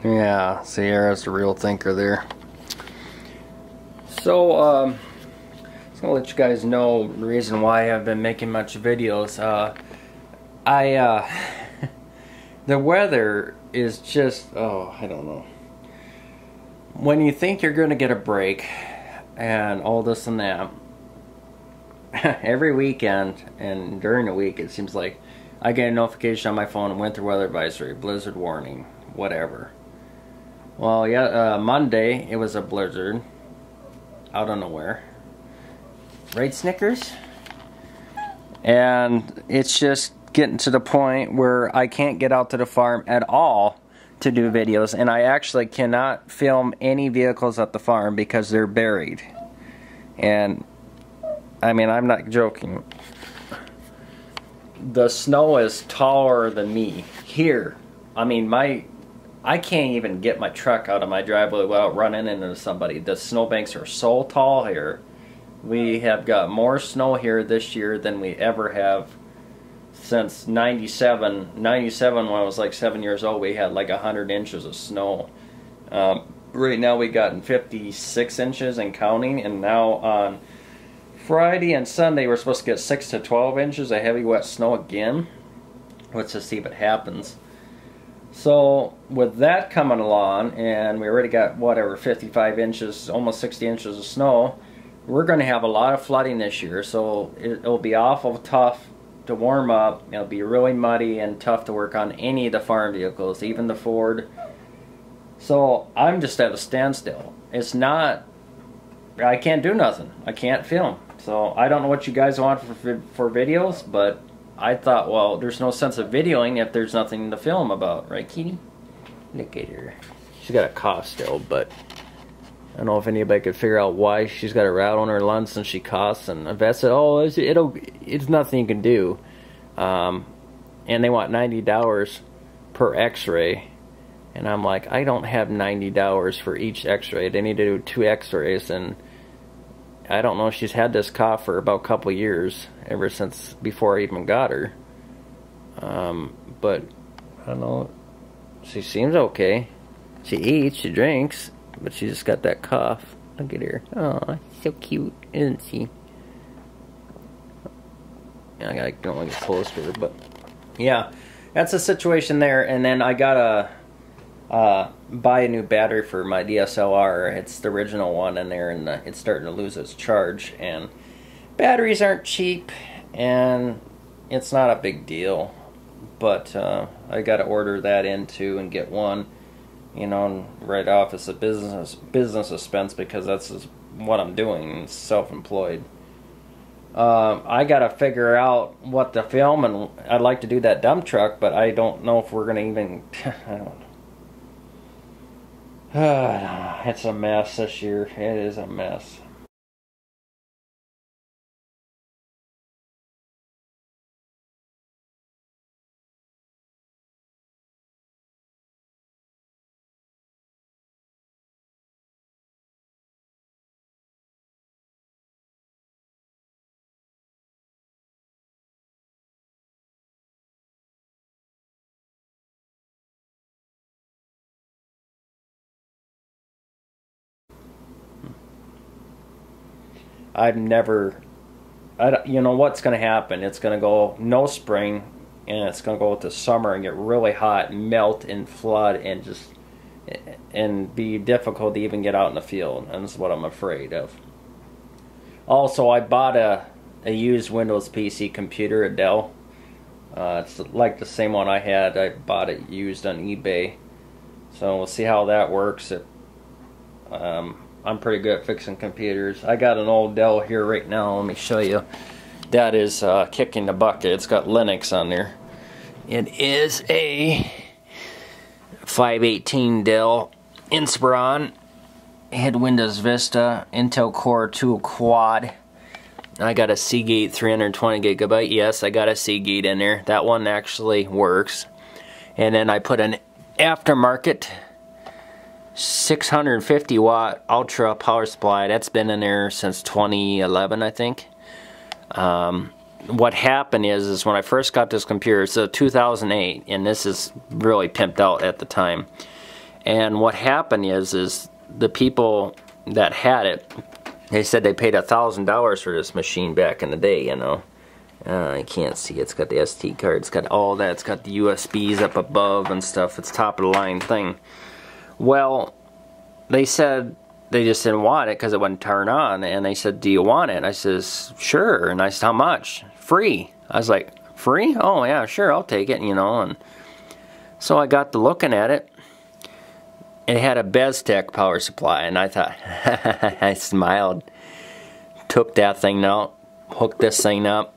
Yeah, Sierra's the real thinker there. So, I'm just gonna let you guys know the reason why I've been making much videos. The weather is just, I don't know. When you think you're gonna get a break and all this and that, every weekend and during the week it seems like I get a notification on my phone, winter weather advisory, blizzard warning, whatever. Well, yeah, Monday it was a blizzard out of nowhere. Right, Snickers? And it's just getting to the point where I can't get out to the farm at all to do videos, and I actually cannot film any vehicles at the farm because they're buried. And I mean, I'm not joking. The snow is taller than me here. I mean, I can't even get my truck out of my driveway without running into somebody. The snowbanks are so tall here. We have got more snow here this year than we ever have since 97. 97, when I was like 7 years old, we had like 100 inches of snow. Right now we got 56 inches and counting, and now on Friday and Sunday we're supposed to get 6 to 12 inches of heavy wet snow again. Let's just see if it happens. So with that coming along, and we already got whatever 55 inches, almost 60 inches of snow, we're going to have a lot of flooding this year. So it'll be awful tough to warm up. It'll be really muddy and tough to work on any of the farm vehicles, even the Ford. So I'm just at a standstill. It's not, I can't do nothing. I can't film. So I don't know what you guys want for videos, but I thought, well, there's no sense of videoing if there's nothing to film about, right, Kitty? Look at her. She's got a cough still, but I don't know if anybody could figure out why she's got a rattle in her lungs and she coughs. And the vet said, oh, it's nothing you can do. And they want $90 per x-ray. And I'm like, I don't have $90 for each x-ray. They need to do 2 x-rays, and I don't know, she's had this cough for about a couple of years, ever since before I even got her. But I don't know, she seems okay. She eats, she drinks, but she just got that cough. Look at her. Oh, so cute, isn't she? I gotta go get close to her, but yeah, that's the situation there. And then I gotta buy a new battery for my DSLR. It's the original one in there, and it's starting to lose its charge, and batteries aren't cheap, and it's not a big deal, but I gotta order that in too and get one, you know, right off as a business expense, because that's what I'm doing. It's self-employed. I gotta figure out what to film, and I'd like to do that dump truck, but I don't know if we're gonna even I don't know. It's a mess this year. It is a mess. You know what's going to happen? It's going to go no spring, and it's going to go to summer and get really hot, melt and flood, and be difficult to even get out in the field. And that's what I'm afraid of. Also, I bought a used Windows PC computer, a Dell. It's like the same one I had. I bought it used on eBay. So we'll see how that works. I'm pretty good at fixing computers. I got an old Dell here right now. Let me show you. That is kicking the bucket. It's got Linux on there. It is a 518 Dell Inspiron. It had Windows Vista, Intel Core 2 Quad. I got a Seagate 320 gigabyte. Yes, I got a Seagate in there. That one actually works. And then I put an aftermarket 650 watt ultra power supply. That's been in there since 2011, I think. What happened is when I first got this computer, it's a 2008, and this is really pimped out at the time. And what happened is the people that had it, they said they paid $1,000 for this machine back in the day, you know. I can't see. It's got the SD card. It's got all that. It's got the USBs up above and stuff. It's top of the line thing. Well, they said they just didn't want it because it wouldn't turn on. And they said, do you want it? And I says, sure. And I said, how much? Free. I was like, free? Oh, yeah, sure. I'll take it, you know. And so I got to looking at it. It had a Beztec power supply. And I thought, I smiled. Took that thing out. Hooked this thing up.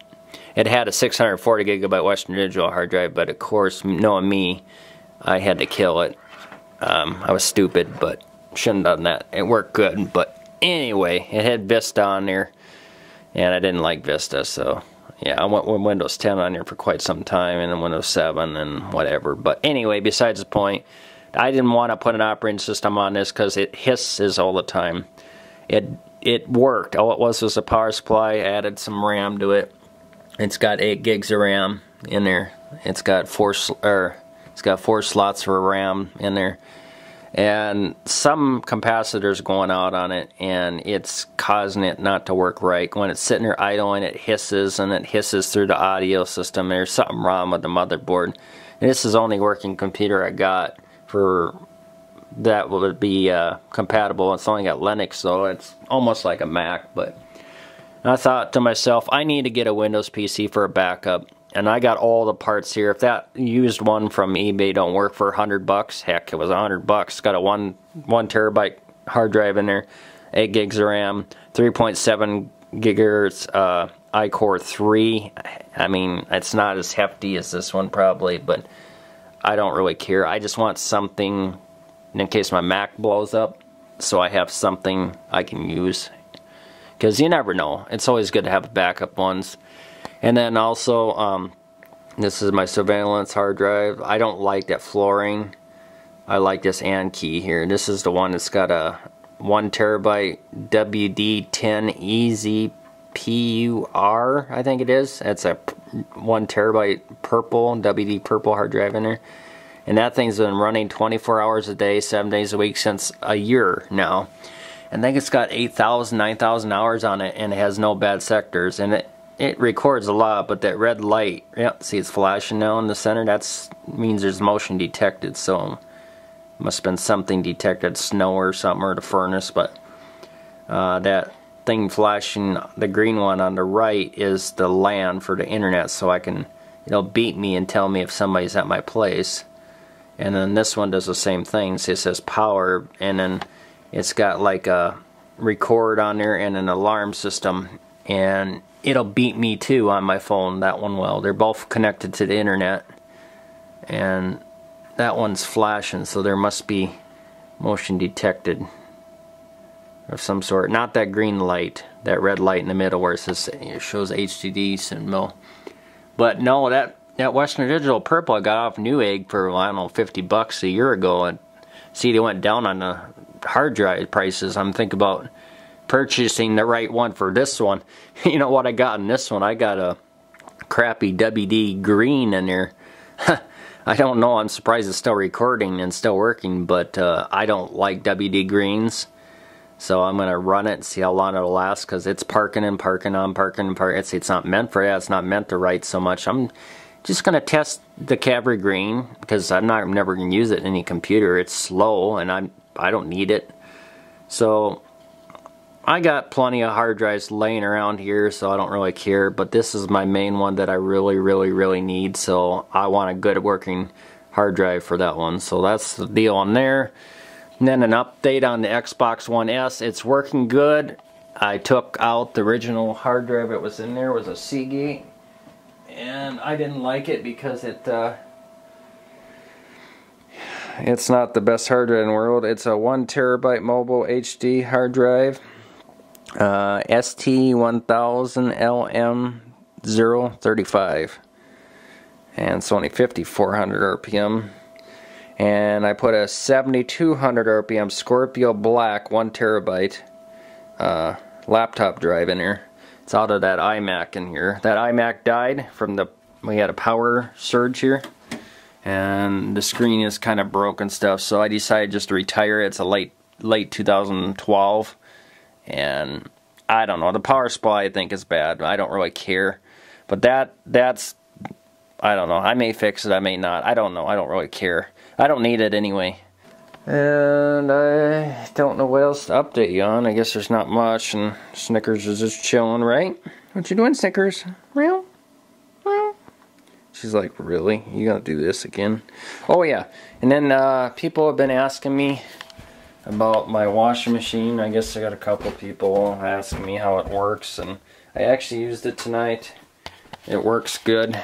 It had a 640 gigabyte Western Digital hard drive, but of course, knowing me, I had to kill it. I was stupid, but shouldn't have done that. It worked good, but anyway, it had Vista on there, and I didn't like Vista, so yeah, I went with Windows 10 on there for quite some time, and then Windows 7 and whatever. But anyway, besides the point, I didn't want to put an operating system on this because it hisses all the time. It worked. All it was a power supply. I added some RAM to it. It's got 8 gigs of RAM in there. It's got four slots for RAM in there, and some capacitors going out on it, and it's causing it not to work right. When it's sitting there idling, it hisses, and it hisses through the audio system. There's something wrong with the motherboard. And this is the only working computer I got for that would be compatible. It's only got Linux, so it's almost like a Mac, but. And I thought to myself, I need to get a Windows PC for a backup. And I got all the parts here. If that used one from eBay don't work for $100, heck, it was $100. It's got a 1 terabyte hard drive in there, 8 gigs of RAM, 3.7 gigahertz iCore 3. I mean, it's not as hefty as this one probably, but I don't really care. I just want something in case my Mac blows up, so I have something I can use. Because you never know. It's always good to have backup ones. And then also, this is my surveillance hard drive. I don't like that flooring. I like this AND key here. This is the one that's got a 1 terabyte WD10 EZPUR, I think it is. It's a 1 terabyte purple, WD purple hard drive in there. And that thing's been running 24 hours a day, 7 days a week since a year now. I think it's got 8,000, 9,000 hours on it, and it has no bad sectors. And it records a lot, but that red light, yep, see it's flashing now in the center, that means there's motion detected, so must have been something detected, snow or something, or the furnace, but that thing flashing, the green one on the right, is the LAN for the internet, so it'll beep me and tell me if somebody's at my place. And then this one does the same thing, so it says power, and then it's got like a record on there and an alarm system, and it'll beep me too on my phone, that one. Well, they're both connected to the internet, and that one's flashing, so there must be motion detected of some sort. Not that green light, that red light in the middle where it says it shows HDD symbol. But no, that Western Digital purple I got off Newegg for, I don't know, $50 a year ago, and see, they went down on the hard drive prices. I'm thinking about purchasing the right one for this one. You know what I got in this one? I got a crappy WD green in there. I don't know, I'm surprised it's still recording and still working, but I don't like WD greens. So I'm going to run it and see how long it'll last, because it's parking and parking on, parking and parking. It's not meant for that. It's not meant to write so much. I'm just going to test the Cavalry Green, because I'm never going to use it in any computer. It's slow, and I don't need it. So I got plenty of hard drives laying around here, so I don't really care. But this is my main one that I really need, so I want a good working hard drive for that one. So that's the deal on there. And then an update on the Xbox One S. It's working good. I took out the original hard drive that was in there. It was a Seagate, and I didn't like it because it's not the best hard drive in the world. It's a 1 terabyte mobile HD hard drive, ST1000LM035, and it's only 5,400 RPM. And I put a 7,200 RPM Scorpio Black 1 terabyte laptop drive in here. It's out of that iMac in here. That iMac died from we had a power surge here, and the screen is kind of broken stuff, so I decided just to retire it. It's a late 2012, and I don't know, the power supply I think is bad. I don't really care, but that's I don't know, I may fix it, I may not, I don't know, I don't really care. I don't need it anyway. And I don't know what else to update you on. I guess there's not much, and Snickers is just chilling, right? What you doing, Snickers? Real? She's like, really? You gonna do this again? Oh yeah, and then people have been asking me about my washing machine. I guess I got a couple people asking me how it works, and I actually used it tonight. It works good.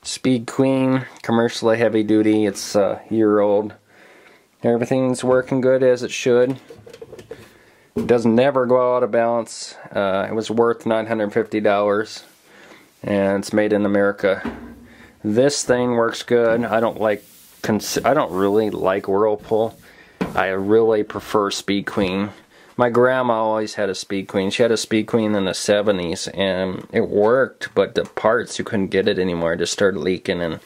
Speed Queen, commercially heavy duty. It's a year old. Everything's working good as it should. It does never go out of balance. It was worth $950, and it's made in America. This thing works good. I don't really like Whirlpool. I really prefer Speed Queen. My grandma always had a Speed Queen. She had a Speed Queen in the 70s, and it worked, but the parts, you couldn't get it anymore. It just started leaking, and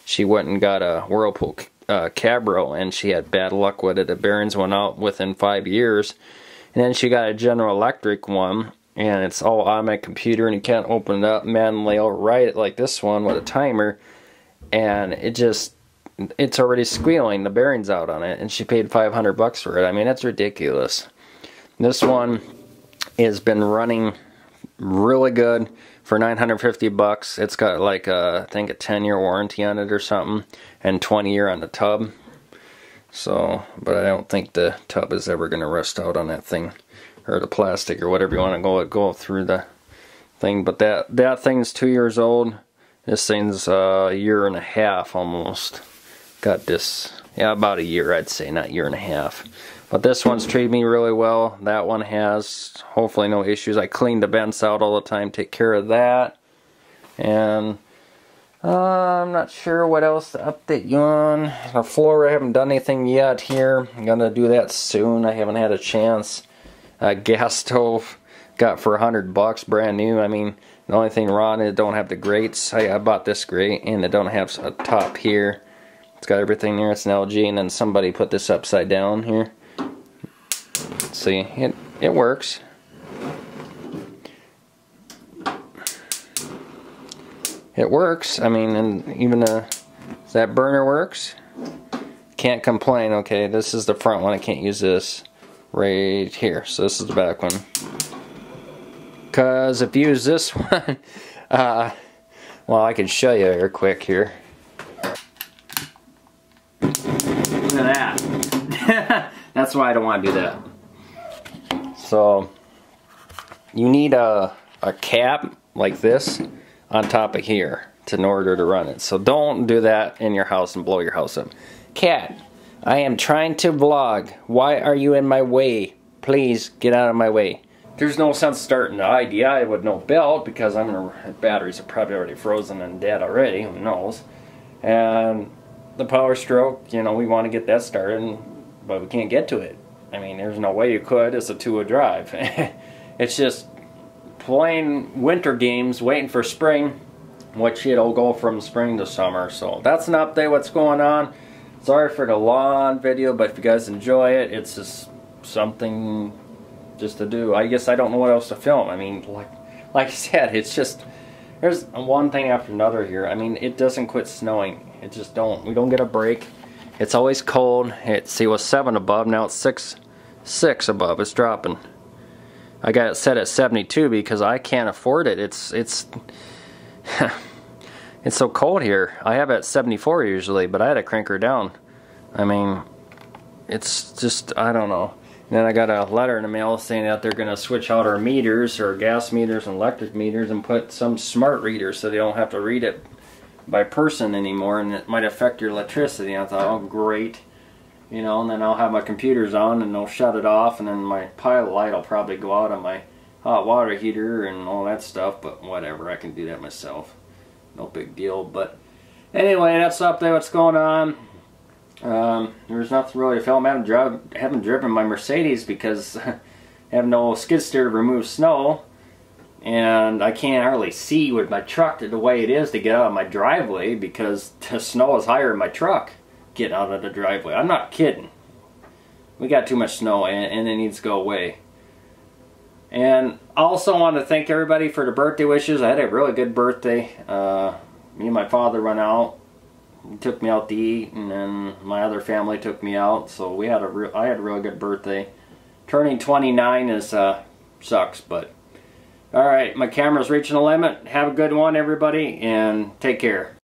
she went and got a Whirlpool Cabro, and she had bad luck with it. The bearings went out within 5 years, and then she got a General Electric one, and it's all on my computer, and you can't open it up manually override it like this one with a timer, and it's already squealing, the bearing's out on it, and she paid $500 for it. I mean, that's ridiculous. This one has been running really good for $950. It's got like I think a 10-year warranty on it or something, and 20-year on the tub. So, but I don't think the tub is ever going to rust out on that thing, or the plastic, or whatever you want to go through the thing. But that thing's 2 years old. This thing's a year and a half almost. Got this, yeah, about a year I'd say, not a year and a half. But this one's treated me really well. That one has hopefully no issues. I clean the vents out all the time, take care of that. And I'm not sure what else to update you on. The floor, I haven't done anything yet here. I'm gonna do that soon. I haven't had a chance. Gas stove, got for $100, brand new. I mean, the only thing wrong is it don't have the grates. I bought this grate, and it don't have a top here. It's got everything there. It's an LG, and then somebody put this upside down here. See, it works. It works. I mean, and even that burner works. Can't complain. Okay, this is the front one. I can't use this right here. So this is the back one. Because if you use this one, well, I can show you real quick here. Look at that. That's why I don't want to do that. So you need a cap like this on top of here in order to run it. So don't do that in your house and blow your house up. Cat, I am trying to vlog. Why are you in my way? Please get out of my way. There's no sense starting the IDI with no belt because batteries are probably already frozen and dead already. Who knows? And the Power Stroke, you know, we want to get that started, but we can't get to it. I mean, there's no way you could. It's a two-wheel drive. It's just playing winter games, waiting for spring, which it'll go from spring to summer. So that's an update what's going on. Sorry for the long video, but if you guys enjoy it, it's just something just to do. I guess I don't know what else to film. I mean, like I said, it's just, there's one thing after another here. I mean, it doesn't quit snowing. It just don't. We don't get a break. It's always cold. See, it was 7 above, now it's 6 above. It's dropping. I got it set at 72 because I can't afford it. It's it's so cold here. I have it at 74 usually, but I had to crank her down. I mean, it's just, I don't know. And then I got a letter in the mail saying that they're going to switch out our meters, our gas meters and electric meters, and put some smart readers so they don't have to read it by person anymore, and it might affect your electricity. And I thought, oh great, you know, and then I'll have my computers on and they'll shut it off, and then my pilot light will probably go out on my hot water heater and all that stuff, but whatever, I can do that myself. No big deal. But anyway, that's up there, what's going on. There's nothing really to film. I haven't driven my Mercedes because I have no skid steer to remove snow. and I can't hardly see with my truck the way it is to get out of my driveway because the snow is higher in my truck getting out of the driveway. I'm not kidding. We got too much snow and it needs to go away. And I also want to thank everybody for the birthday wishes. I had a really good birthday. Me and my father went out. He took me out to eat, and then my other family took me out. So we had I had a really good birthday. Turning 29 is sucks, but all right, my camera's reaching the limit. Have a good one, everybody, and take care.